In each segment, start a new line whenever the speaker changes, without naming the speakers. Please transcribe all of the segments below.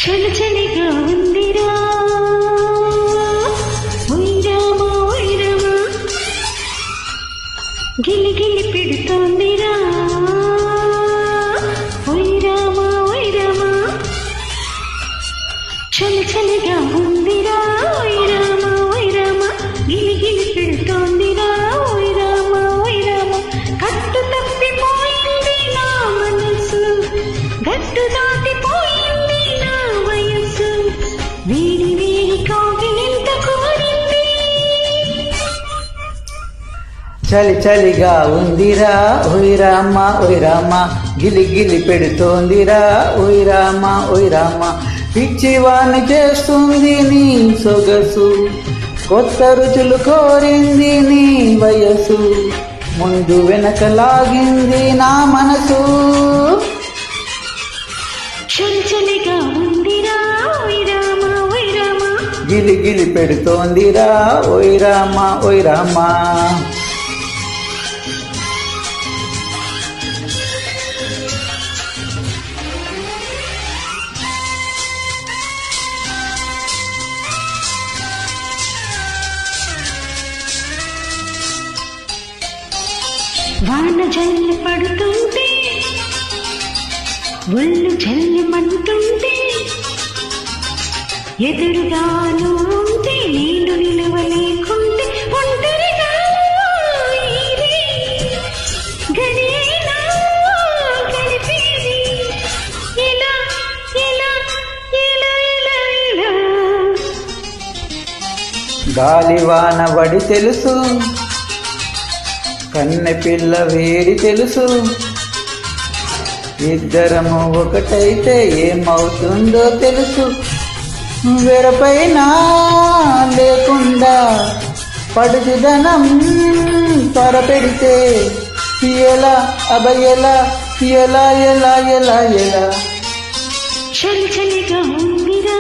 చలి చలిగా ఉందిరా వైరామా వైరమా గిలి గిలి పెడుతోందిరా వైరామా వైరమా చలి చలిగా ఉందిరా వైరామా వైరమా గిలి గిలి పెడుతోందిరా వైరామా వైరమా కట్టు తప్పిపోయింది నా మనసు గట్టు దాటిపోయింది నా వయసు వేడి వేడి కాగిలింత కోరింది
చలి చలిగా ఉందిరా ఓయ్ రామ ఓయ్ రామ గిలి గిలి పెడుతోందిరా ఓయ్ రామ ఓయ్ రామ పిచ్చివాణ్ణి చేస్తుంది నీ సొగసు కొత్త రుచులు కోరింది నీ వయసు ముందు వెనక లాగింది నా మనసు
చలి చలిగా ఉందిరా ఓయ్ రామ ఓయ్ రామ
గిలి గిలి పెడుతోందిరా ఓయ్ రామ ఓయ్ రామ
వాన జల్లి పడుతుంటే ఒళ్ళు జల్లిమంటుంటే ఎదురుగాను ఉంటే నేను నిలవలేకుంటే ఒంటరిగా గడియైనా గడిపేది ఇలా ఇలా ఇలా ఇలా ఇలా
గాలివాన వడి తెలుసు కన్నె పిల్ల వేడి తెలుసు ఇద్దరము ఒకటైతే ఏమవుతుందో తెలుసు వెరపైన లేకుండా పడుచుదనం త్వరపెడితే ఎలా అబయలా ఎలా ఎలా ఎలా ఎలా
చలి చలిగా ఉందిరా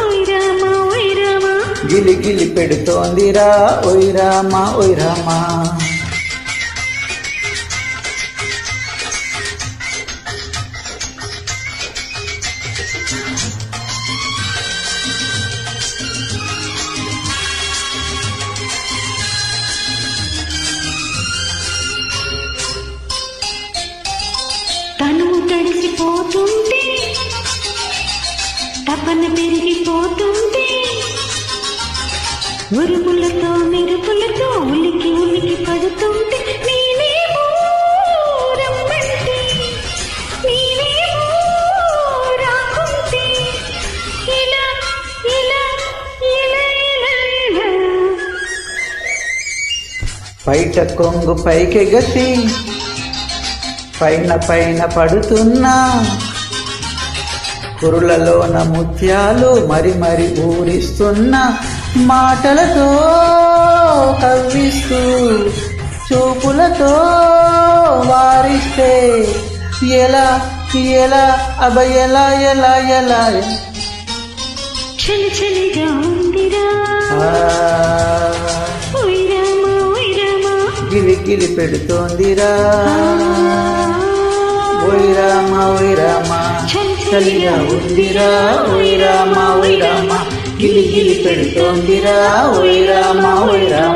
ఓయ్ రామ ఓయ్ రామ
గిలి గిలి పెడుతోందిరా ఓయ్ రామ ఓయ్ రామ
తను తడిసిపోతుంటే తపన పెరిగిపోతుంటే ఉరుములతో మెరుపులతో ఉలికి ఉలికి పడుతుంటే నేనేమో రమ్మంటే నేనేమో రాకుంటే ఇలా ఇలా ఇలా ఇలా ఇలా
బయట కొంగు పైకెగసి పైన పైన పడుతున్నా కురులలోన ముత్యాలు మరి మరి ఊరిస్తున్నా మాటలతో కవ్విస్తూ చూపులతో వారిస్తే ఎలా ఎలా అబయలా ఎలా ఎలా
చలి చలిగా ఉందిరా ఓయ్ రామ ఓయ్ రామ
గిలి గిలి పెడుతోందిరా ఓయ్ రామ ఓయ్ రామ చలిగా ఉందిరా ఓయ్ రామ ఓయ్ రామ గిలి గిలి పెడుతోందిరా ఓయ్ రామ ఓయ్ రామ